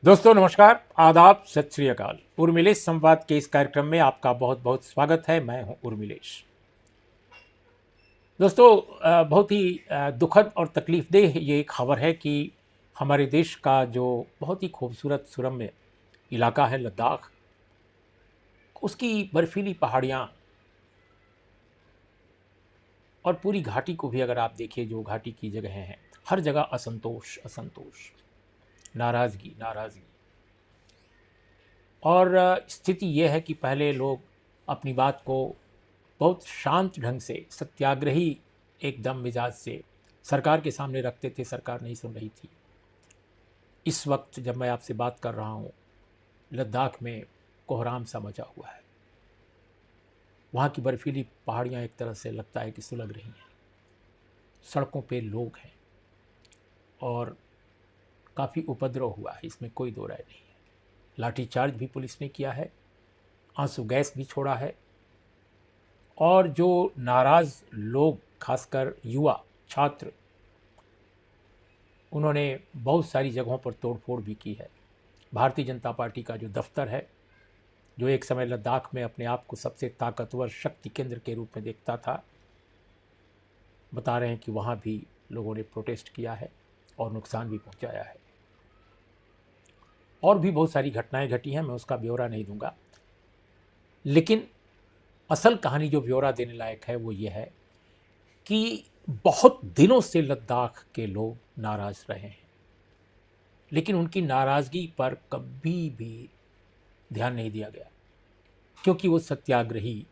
दोस्तों नमस्कार, आदाब, सत श्री अकाल। उर्मिलेश संवाद के इस कार्यक्रम में आपका बहुत बहुत स्वागत है। मैं हूं उर्मिलेश। दोस्तों बहुत ही दुखद और तकलीफदेह ये खबर है कि हमारे देश का जो बहुत ही खूबसूरत सुरम्य इलाका है लद्दाख, उसकी बर्फीली पहाड़ियाँ और पूरी घाटी को भी अगर आप देखिए, जो घाटी की जगहें हैं, हर जगह असंतोष असंतोष, नाराज़गी नाराज़गी। और स्थिति ये है कि पहले लोग अपनी बात को बहुत शांत ढंग से, सत्याग्रही एकदम मिजाज से सरकार के सामने रखते थे। सरकार नहीं सुन रही थी। इस वक्त जब मैं आपसे बात कर रहा हूँ, लद्दाख में कोहराम सा मचा हुआ है। वहाँ की बर्फीली पहाड़ियाँ एक तरह से लगता है कि सुलग रही हैं। सड़कों पे लोग हैं और काफ़ी उपद्रव हुआ है, इसमें कोई दो राय नहीं है। लाठीचार्ज भी पुलिस ने किया है, आंसू गैस भी छोड़ा है। और जो नाराज़ लोग, खासकर युवा छात्र, उन्होंने बहुत सारी जगहों पर तोड़फोड़ भी की है। भारतीय जनता पार्टी का जो दफ्तर है, जो एक समय लद्दाख में अपने आप को सबसे ताकतवर शक्ति केंद्र के रूप में देखता था, बता रहे हैं कि वहाँ भी लोगों ने प्रोटेस्ट किया है और नुकसान भी पहुँचाया है। और भी बहुत सारी घटनाएं घटी हैं, मैं उसका ब्यौरा नहीं दूंगा। लेकिन असल कहानी जो ब्यौरा देने लायक है वो ये है कि बहुत दिनों से लद्दाख के लोग नाराज़ रहे हैं, लेकिन उनकी नाराज़गी पर कभी भी ध्यान नहीं दिया गया, क्योंकि वो सत्याग्रही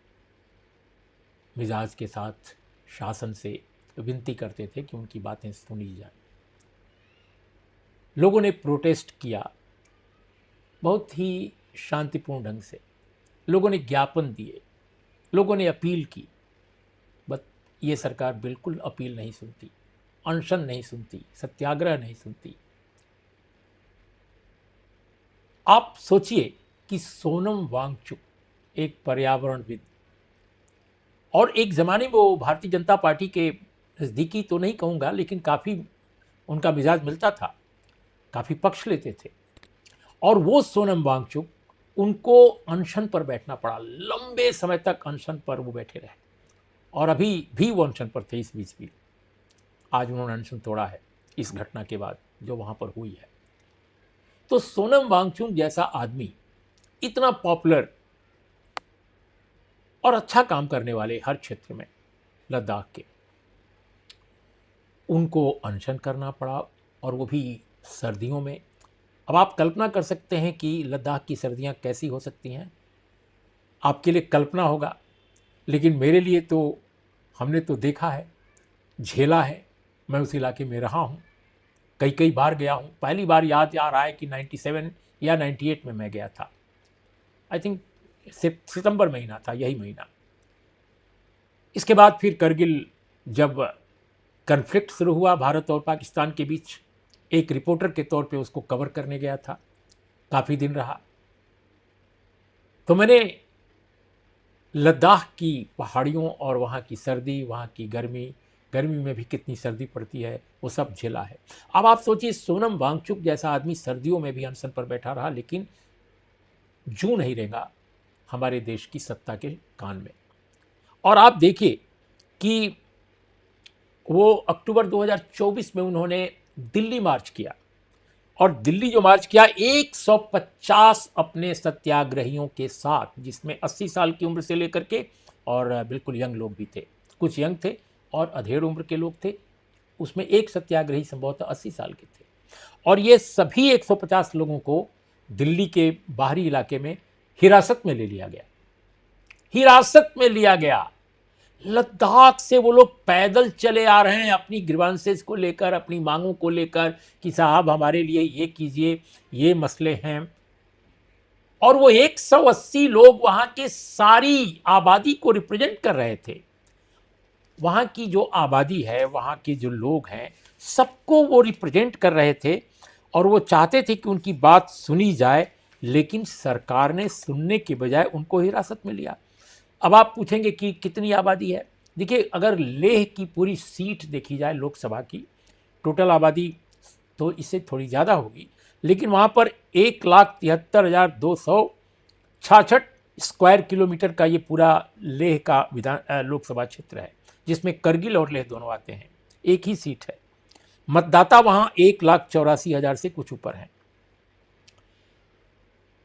मिजाज के साथ शासन से विनती करते थे कि उनकी बातें सुनी जाएं। लोगों ने प्रोटेस्ट किया बहुत ही शांतिपूर्ण ढंग से। लोगों ने ज्ञापन दिए, लोगों ने अपील की, बट ये सरकार बिल्कुल अपील नहीं सुनती, अनशन नहीं सुनती, सत्याग्रह नहीं सुनती। आप सोचिए कि सोनम वांगचुक, एक पर्यावरणविद, और एक ज़माने में वो भारतीय जनता पार्टी के नज़दीकी तो नहीं कहूँगा, लेकिन काफ़ी उनका मिजाज मिलता था, काफ़ी पक्ष लेते थे। और वो सोनम वांगचुक, उनको अनशन पर बैठना पड़ा। लंबे समय तक अनशन पर वो बैठे रहे और अभी भी वो अनशन पर थे। इस बीच भी आज उन्होंने अनशन तोड़ा है इस घटना के बाद जो वहाँ पर हुई है। तो सोनम वांगचुक जैसा आदमी, इतना पॉपुलर और अच्छा काम करने वाले हर क्षेत्र में लद्दाख के, उनको अनशन करना पड़ा, और वो भी सर्दियों में। अब आप कल्पना कर सकते हैं कि लद्दाख की सर्दियां कैसी हो सकती हैं। आपके लिए कल्पना होगा, लेकिन मेरे लिए तो, हमने तो देखा है, झेला है। मैं उस इलाके में रहा हूँ, कई कई बार गया हूँ। पहली बार याद आ रहा है कि 97 या 98 में मैं गया था। आई थिंक सितंबर महीना था, यही महीना। इसके बाद फिर करगिल, जब कन्फ्लिक्ट शुरू हुआ भारत और पाकिस्तान के बीच, एक रिपोर्टर के तौर पे उसको कवर करने गया था, काफ़ी दिन रहा। तो मैंने लद्दाख की पहाड़ियों और वहाँ की सर्दी, वहाँ की गर्मी, गर्मी में भी कितनी सर्दी पड़ती है, वो सब झेला है। अब आप सोचिए, सोनम वांगचुक जैसा आदमी सर्दियों में भी अनशन पर बैठा रहा, लेकिन जू नहीं रहेगा हमारे देश की सत्ता के कान में। और आप देखिए कि वो अक्टूबर 2024 में उन्होंने दिल्ली मार्च किया, और दिल्ली जो मार्च किया 150 अपने सत्याग्रहियों के साथ, जिसमें 80 साल की उम्र से लेकर के और बिल्कुल यंग लोग भी थे। कुछ यंग थे और अधेड़ उम्र के लोग थे। उसमें एक सत्याग्रही संभवतः 80 साल के थे। और ये सभी 150 लोगों को दिल्ली के बाहरी इलाके में हिरासत में ले लिया गया। हिरासत में लिया गया। लद्दाख से वो लोग पैदल चले आ रहे हैं अपनी ग्रीवांसेस को लेकर, अपनी मांगों को लेकर कि साहब हमारे लिए ये कीजिए, ये मसले हैं। और वो 180 लोग वहां के सारी आबादी को रिप्रेजेंट कर रहे थे। वहां की जो आबादी है, वहां के जो लोग हैं, सबको वो रिप्रेजेंट कर रहे थे, और वो चाहते थे कि उनकी बात सुनी जाए। लेकिन सरकार ने सुनने के बजाय उनको हिरासत में लिया। अब आप पूछेंगे कि कितनी आबादी है। देखिए, अगर लेह की पूरी सीट देखी जाए लोकसभा की, टोटल आबादी तो इससे थोड़ी ज़्यादा होगी, लेकिन वहाँ पर 1,73,266 स्क्वायर किलोमीटर का ये पूरा लेह का लोकसभा क्षेत्र है, जिसमें करगिल और लेह दोनों आते हैं। एक ही सीट है। मतदाता वहाँ 1,84,000 से कुछ ऊपर हैं।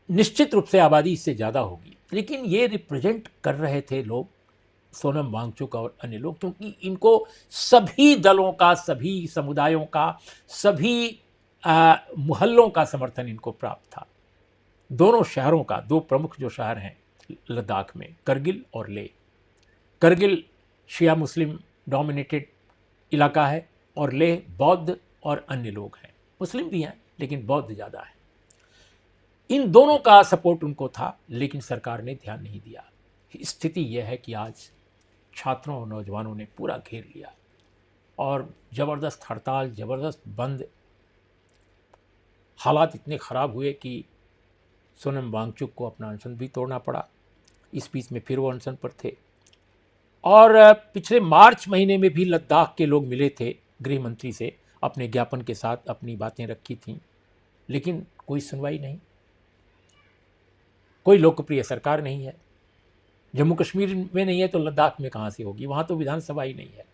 निश्चित रूप से आबादी इससे ज़्यादा होगी, लेकिन ये रिप्रेजेंट कर रहे थे लोग, सोनम वांगचुक और अन्य लोग, क्योंकि इनको सभी दलों का, सभी समुदायों का, सभी मोहल्लों का समर्थन इनको प्राप्त था। दोनों शहरों का, दो प्रमुख जो शहर हैं लद्दाख में, करगिल और लेह। करगिल शिया मुस्लिम डोमिनेटेड इलाका है और लेह बौद्ध और अन्य लोग हैं, मुस्लिम भी हैं लेकिन बौद्ध ज़्यादा है। इन दोनों का सपोर्ट उनको था, लेकिन सरकार ने ध्यान नहीं दिया। स्थिति यह है कि आज छात्रों और नौजवानों ने पूरा घेर लिया और ज़बरदस्त हड़ताल, ज़बरदस्त बंद। हालात इतने ख़राब हुए कि सोनम वांगचुक को अपना अनशन भी तोड़ना पड़ा। इस बीच में फिर वो अनशन पर थे और पिछले मार्च महीने में भी लद्दाख के लोग मिले थे गृह मंत्री से, अपने ज्ञापन के साथ अपनी बातें रखी थीं, लेकिन कोई सुनवाई नहीं, कोई लोकप्रिय सरकार नहीं है। जम्मू कश्मीर में नहीं है तो लद्दाख में कहाँ से होगी? वहाँ तो विधानसभा ही नहीं है।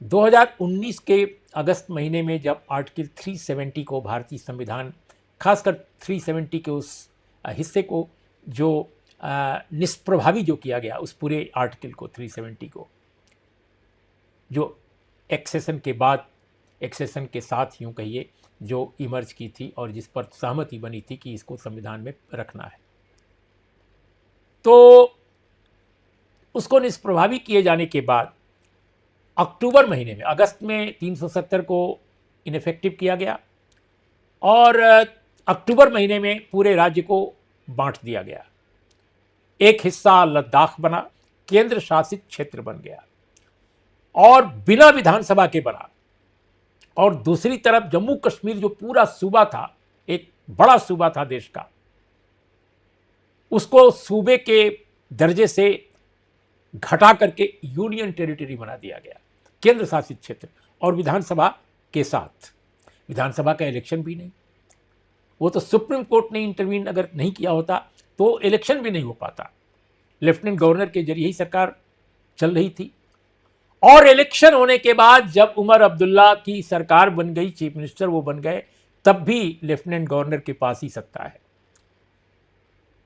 2019 के अगस्त महीने में जब आर्टिकल 370 को भारतीय संविधान, खासकर 370 के उस हिस्से को जो निष्प्रभावी जो किया गया, उस पूरे आर्टिकल को 370 को, जो एक्सेशन के बाद, एक्सेशन के साथ यूँ कहिए, जो इमर्ज की थी और जिस पर सहमति बनी थी कि इसको संविधान में रखना है, तो उसको निष्प्रभावी किए जाने के बाद अक्टूबर महीने में, अगस्त में 370 को इनफेक्टिव किया गया और अक्टूबर महीने में पूरे राज्य को बांट दिया गया। एक हिस्सा लद्दाख बना, केंद्र शासित क्षेत्र बन गया और बिना विधानसभा के बना। और दूसरी तरफ जम्मू कश्मीर जो पूरा सूबा था, एक बड़ा सूबा था देश का, उसको सूबे के दर्जे से घटा करके यूनियन टेरिटरी बना दिया गया, केंद्र शासित क्षेत्र, और विधानसभा के साथ। विधानसभा का इलेक्शन भी नहीं, वो तो सुप्रीम कोर्ट ने इंटरवीन अगर नहीं किया होता तो इलेक्शन भी नहीं हो पाता। लेफ्टिनेंट गवर्नर के जरिए ही सरकार चल रही थी और इलेक्शन होने के बाद जब उमर अब्दुल्ला की सरकार बन गई, चीफ मिनिस्टर वो बन गए, तब भी लेफ्टिनेंट गवर्नर के पास ही सत्ता है।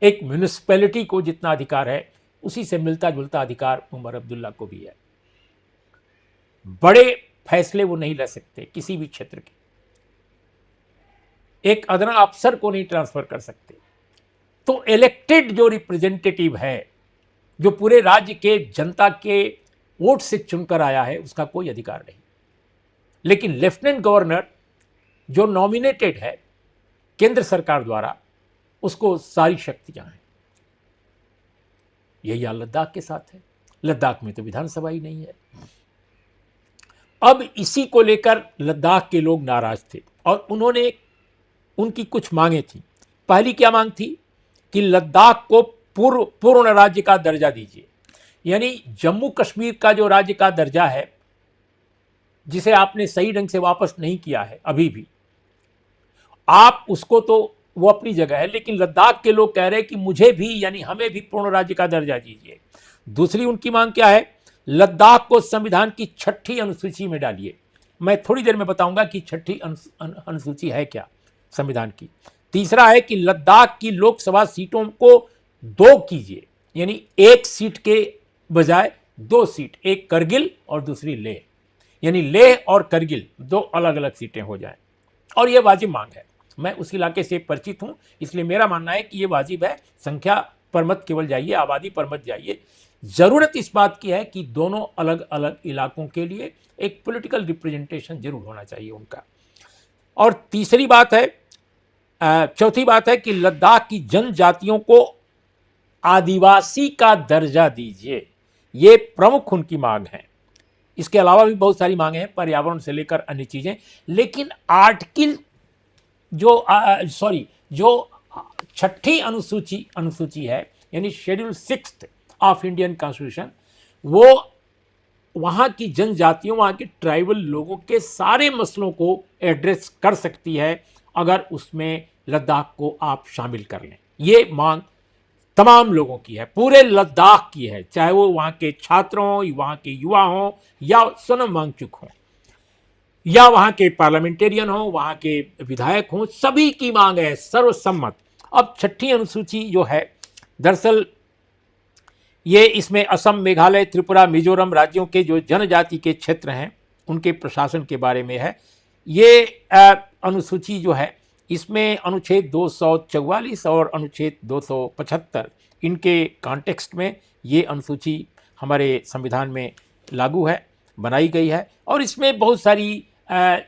एक म्यूनिसिपैलिटी को जितना अधिकार है उसी से मिलता जुलता अधिकार उमर अब्दुल्ला को भी है। बड़े फैसले वो नहीं ले सकते किसी भी क्षेत्र के, एक अदना अफसर को नहीं ट्रांसफर कर सकते। तो इलेक्टेड जो रिप्रेजेंटेटिव है, जो पूरे राज्य के जनता के वोट से चुनकर आया है, उसका कोई अधिकार नहीं। लेकिन लेफ्टिनेंट गवर्नर जो नॉमिनेटेड है केंद्र सरकार द्वारा, उसको सारी शक्तियां हैं। यही हाल लद्दाख के साथ है। लद्दाख में तो विधानसभा ही नहीं है। अब इसी को लेकर लद्दाख के लोग नाराज थे और उनकी कुछ मांगें थी। पहली क्या मांग थी कि लद्दाख को पूर्ण राज्य का दर्जा दीजिए, यानी जम्मू कश्मीर का जो राज्य का दर्जा है, जिसे आपने सही ढंग से वापस नहीं किया है अभी भी, आप उसको, तो वो अपनी जगह है, लेकिन लद्दाख के लोग कह रहे हैं कि मुझे भी, यानी हमें भी पूर्ण राज्य का दर्जा दीजिए। दूसरी उनकी मांग क्या है? लद्दाख को संविधान की 6ठी अनुसूची में डालिए। मैं थोड़ी देर में बताऊंगा कि 6ठी अनुसूची है क्या संविधान की। तीसरा है कि लद्दाख की लोकसभा सीटों को 2 कीजिए, यानी एक सीट के बजाय 2 सीट, एक करगिल और दूसरी लेह, यानी लेह और करगिल 2 अलग अलग सीटें हो जाएं। और यह वाजिब मांग है। मैं उस इलाके से परिचित हूं, इसलिए मेरा मानना है कि यह वाजिब है। संख्या पर मत केवल जाइए, आबादी पर मत जाइए। जरूरत इस बात की है कि दोनों अलग अलग इलाकों के लिए एक पॉलिटिकल रिप्रेजेंटेशन जरूर होना चाहिए उनका। और तीसरी बात है, चौथी बात है कि लद्दाख की जनजातियों को आदिवासी का दर्जा दीजिए। ये प्रमुख उनकी मांग है। इसके अलावा भी बहुत सारी मांगे हैं, पर्यावरण से लेकर अन्य चीजें। लेकिन आर्टिकल जो 6ठी अनुसूची है, यानी शेड्यूल 6 ऑफ इंडियन कॉन्स्टिट्यूशन, वो वहाँ की जनजातियों, वहाँ के ट्राइबल लोगों के सारे मसलों को एड्रेस कर सकती है अगर उसमें लद्दाख को आप शामिल कर लें। ये मांग तमाम लोगों की है, पूरे लद्दाख की है, चाहे वो वहाँ के छात्र हों, वहाँ के युवा हों, या सोनम वांगचुक हों, या वहाँ के पार्लियामेंटेरियन हों, वहाँ के विधायक हों, सभी की मांग है सर्वसम्मत। अब छठी अनुसूची जो है, दरअसल ये इसमें असम, मेघालय, त्रिपुरा, मिजोरम राज्यों के जो जनजाति के क्षेत्र हैं उनके प्रशासन के बारे में है। ये अनुसूची जो है, इसमें अनुच्छेद 244 और अनुच्छेद 275 इनके कॉन्टेक्स्ट में ये अनुसूची हमारे संविधान में लागू है, बनाई गई है। और इसमें बहुत सारी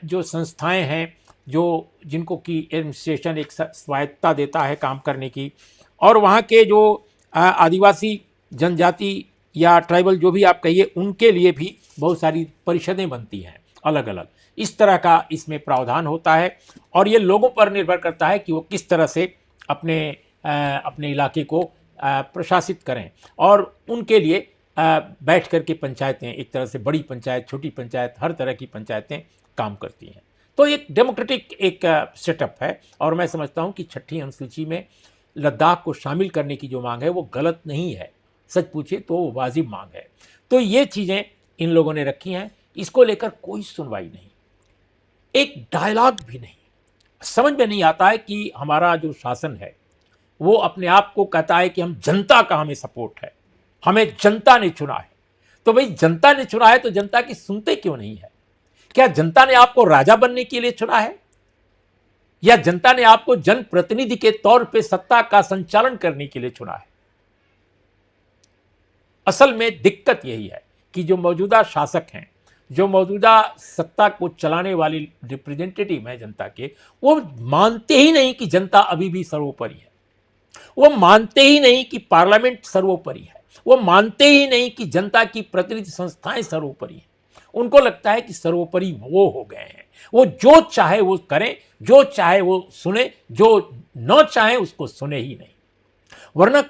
जो संस्थाएं हैं जो जिनको की एडमिनिस्ट्रेशन एक स्वायत्ता देता है काम करने की, और वहाँ के जो आदिवासी जनजाति या ट्राइबल जो भी आप कहिए, उनके लिए भी बहुत सारी परिषदें बनती हैं अलग अलग। इस तरह का इसमें प्रावधान होता है और ये लोगों पर निर्भर करता है कि वो किस तरह से अपने इलाके को प्रशासित करें। और उनके लिए बैठ कर के पंचायतें, एक तरह से बड़ी पंचायत, छोटी पंचायत, हर तरह की पंचायतें काम करती हैं। तो एक डेमोक्रेटिक एक सेटअप है और मैं समझता हूँ कि छठी अनुसूची में लद्दाख को शामिल करने की जो मांग है वो गलत नहीं है, सच पूछे तो वो वाजिब मांग है। तो ये चीज़ें इन लोगों ने रखी हैं, इसको लेकर कोई सुनवाई नहीं, एक डायलॉग भी नहीं। समझ में नहीं आता है कि हमारा जो शासन है वो अपने आप को कहता है कि हम जनता का, हमें सपोर्ट है, हमें जनता ने चुना है। तो भाई जनता ने चुना है तो जनता की सुनते क्यों नहीं है? क्या जनता ने आपको राजा बनने के लिए चुना है, या जनता ने आपको जनप्रतिनिधि के तौर पे सत्ता का संचालन करने के लिए चुना है? असल में दिक्कत यही है कि जो मौजूदा शासक हैं, जो मौजूदा सत्ता को चलाने वाले रिप्रेजेंटेटिव हैं जनता के, वो मानते ही नहीं कि जनता अभी भी सर्वोपरि है। वो मानते ही नहीं कि पार्लियामेंट सर्वोपरि है। वो मानते ही नहीं कि जनता की प्रतिनिधि संस्थाएं सर्वोपरि हैं। उनको लगता है कि सर्वोपरि वो हो गए हैं, वो जो चाहे वो करें, जो चाहे वो सुने, जो न चाहे उसको सुने ही नहीं। वरना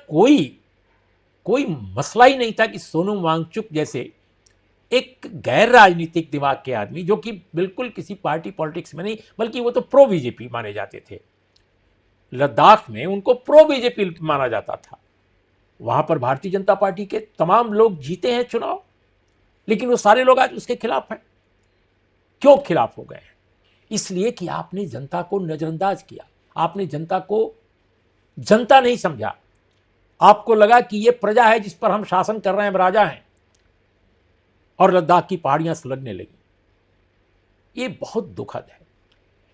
कोई मसला ही नहीं था कि सोनम वांगचुक जैसे एक गैर राजनीतिक दिमाग के आदमी, जो कि बिल्कुल किसी पार्टी पॉलिटिक्स में नहीं, बल्कि वो तो प्रो बीजेपी माने जाते थे, लद्दाख में उनको प्रो बीजेपी माना जाता था। वहां पर भारतीय जनता पार्टी के तमाम लोग जीते हैं चुनाव, लेकिन वो सारे लोग आज उसके खिलाफ हैं। क्यों खिलाफ हो गए हैं? इसलिए कि आपने जनता को नजरअंदाज किया, आपने जनता को जनता नहीं समझा। आपको लगा कि ये प्रजा है जिस पर हम शासन कर रहे हैं, हम राजा हैं, और लद्दाख की पहाड़ियां सुलगने लगी। ये बहुत दुखद है।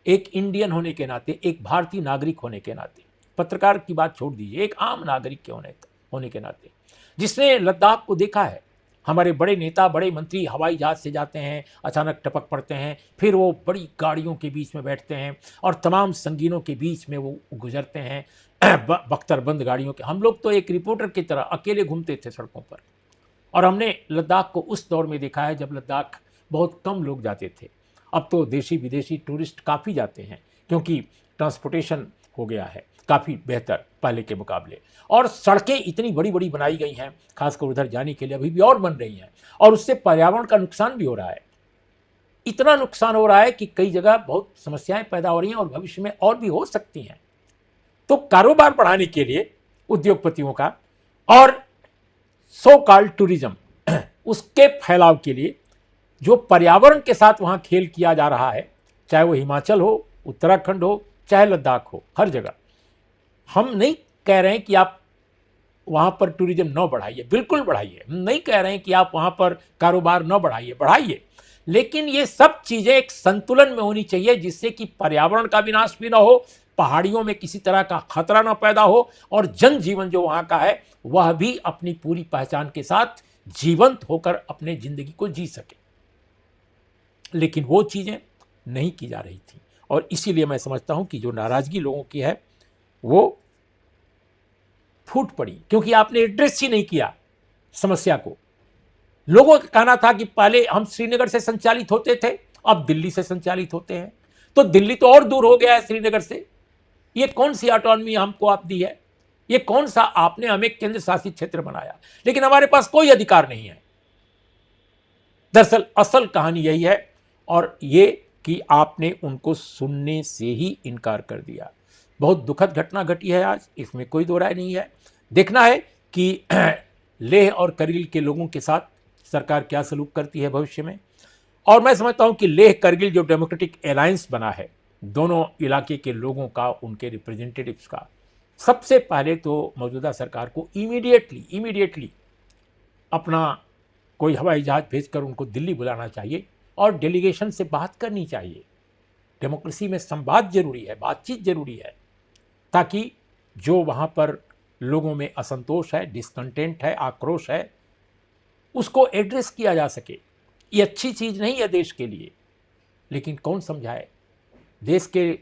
एक इंडियन होने के नाते, एक भारतीय नागरिक होने के नाते, पत्रकार की बात छोड़ दीजिए, एक आम नागरिक के होने के नाते, जिसने लद्दाख को देखा है। हमारे बड़े नेता, बड़े मंत्री हवाई जहाज से जाते हैं, अचानक टपक पड़ते हैं, फिर वो बड़ी गाड़ियों के बीच में बैठते हैं और तमाम संगीनों के बीच में वो गुजरते हैं, बख्तरबंद गाड़ियों के। हम लोग तो एक रिपोर्टर की तरह अकेले घूमते थे सड़कों पर, और हमने लद्दाख को उस दौर में देखा है जब लद्दाख बहुत कम लोग जाते थे। अब तो देशी विदेशी टूरिस्ट काफ़ी जाते हैं, क्योंकि ट्रांसपोर्टेशन हो गया है काफ़ी बेहतर पहले के मुकाबले, और सड़कें इतनी बड़ी बड़ी बनाई गई हैं, खासकर उधर जाने के लिए अभी भी और बन रही हैं, और उससे पर्यावरण का नुकसान भी हो रहा है। इतना नुकसान हो रहा है कि कई जगह बहुत समस्याएं पैदा हो रही हैं और भविष्य में और भी हो सकती हैं। तो कारोबार बढ़ाने के लिए उद्योगपतियों का और सो कॉल्ड टूरिज्म उसके फैलाव के लिए जो पर्यावरण के साथ वहाँ खेल किया जा रहा है, चाहे वो हिमाचल हो, उत्तराखंड हो, चाहे लद्दाख हो, हर जगह। हम नहीं कह रहे हैं कि आप वहाँ पर टूरिज्म न बढ़ाइए, बिल्कुल बढ़ाइए। हम नहीं कह रहे हैं कि आप वहाँ पर कारोबार न बढ़ाइए, बढ़ाइए, लेकिन ये सब चीज़ें एक संतुलन में होनी चाहिए, जिससे कि पर्यावरण का विनाश भी ना हो, पहाड़ियों में किसी तरह का खतरा ना पैदा हो, और जनजीवन जो वहाँ का है वह भी अपनी पूरी पहचान के साथ जीवंत होकर अपने ज़िंदगी को जी सके। लेकिन वो चीज़ें नहीं की जा रही थी, और इसीलिए मैं समझता हूँ कि जो नाराज़गी लोगों की है वो फूट पड़ी, क्योंकि आपने एड्रेस ही नहीं किया समस्या को। लोगों का कहना था कि पहले हम श्रीनगर से संचालित होते थे, अब दिल्ली से संचालित होते हैं, तो दिल्ली तो और दूर हो गया है श्रीनगर से। ये कौन सी ऑटोनॉमी हमको आप दी है? ये कौन सा आपने हमें केंद्र शासित क्षेत्र बनाया? लेकिन हमारे पास कोई अधिकार नहीं है। दरअसल असल कहानी यही है, और ये कि आपने उनको सुनने से ही इनकार कर दिया। बहुत दुखद घटना घटी है आज, इसमें कोई दो राय नहीं है। देखना है कि लेह और करगिल के लोगों के साथ सरकार क्या सलूक करती है भविष्य में। और मैं समझता हूं कि लेह करगिल जो डेमोक्रेटिक अलायंस बना है दोनों इलाके के लोगों का, उनके रिप्रेजेंटेटिव्स का, सबसे पहले तो मौजूदा सरकार को इमीडिएटली अपना कोई हवाई जहाज भेजकर उनको दिल्ली बुलाना चाहिए और डेलीगेशन से बात करनी चाहिए। डेमोक्रेसी में संवाद जरूरी है, बातचीत जरूरी है, ताकि जो वहाँ पर लोगों में असंतोष है, डिसकंटेंट है, आक्रोश है, उसको एड्रेस किया जा सके। ये अच्छी चीज़ नहीं है देश के लिए, लेकिन कौन समझाए। देश के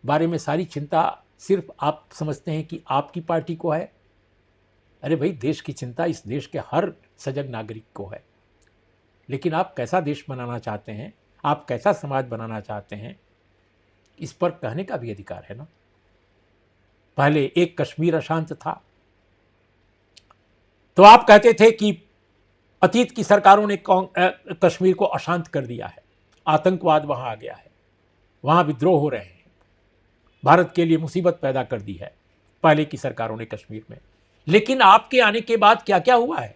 बारे में सारी चिंता सिर्फ आप समझते हैं कि आपकी पार्टी को है। अरे भाई, देश की चिंता इस देश के हर सजग नागरिक को है। लेकिन आप कैसा देश बनाना चाहते हैं, आप कैसा समाज बनाना चाहते हैं, इस पर कहने का भी अधिकार है ना। पहले एक कश्मीर अशांत था तो आप कहते थे कि अतीत की सरकारों ने कश्मीर को अशांत कर दिया है, आतंकवाद वहां आ गया है, वहां विद्रोह हो रहे हैं, भारत के लिए मुसीबत पैदा कर दी है पहले की सरकारों ने कश्मीर में। लेकिन आपके आने के बाद क्या क्या हुआ है?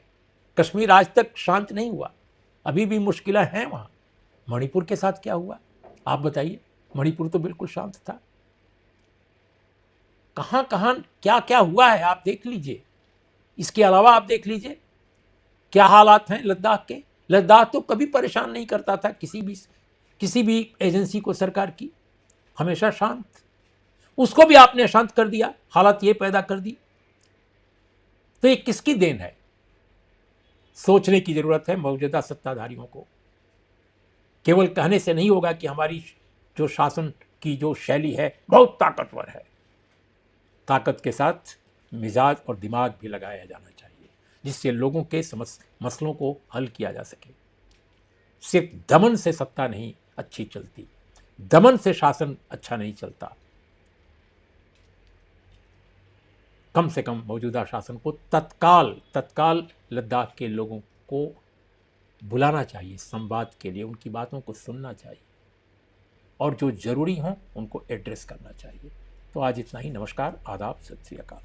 कश्मीर आज तक शांत नहीं हुआ, अभी भी मुश्किलें हैं वहां। मणिपुर के साथ क्या हुआ आप बताइए? मणिपुर तो बिल्कुल शांत था। कहां कहां क्या क्या हुआ है आप देख लीजिए। इसके अलावा आप देख लीजिए क्या हालात हैं लद्दाख के। लद्दाख तो कभी परेशान नहीं करता था किसी भी एजेंसी को, सरकार की, हमेशा शांत। उसको भी आपने अशांत कर दिया, हालात ये पैदा कर दी। तो ये किसकी देन है? सोचने की जरूरत है मौजूदा सत्ताधारियों को। केवल कहने से नहीं होगा कि हमारी जो शासन की जो शैली है बहुत ताकतवर है। ताकत के साथ मिजाज और दिमाग भी लगाया जाना चाहिए, जिससे लोगों के मसलों को हल किया जा सके। सिर्फ दमन से सत्ता नहीं अच्छी चलती, दमन से शासन अच्छा नहीं चलता। कम से कम मौजूदा शासन को तत्काल लद्दाख के लोगों को बुलाना चाहिए संवाद के लिए, उनकी बातों को सुनना चाहिए और जो जरूरी हों उनको एड्रेस करना चाहिए। तो आज इतना ही। नमस्कार, आदाब, सत श्री अकाल।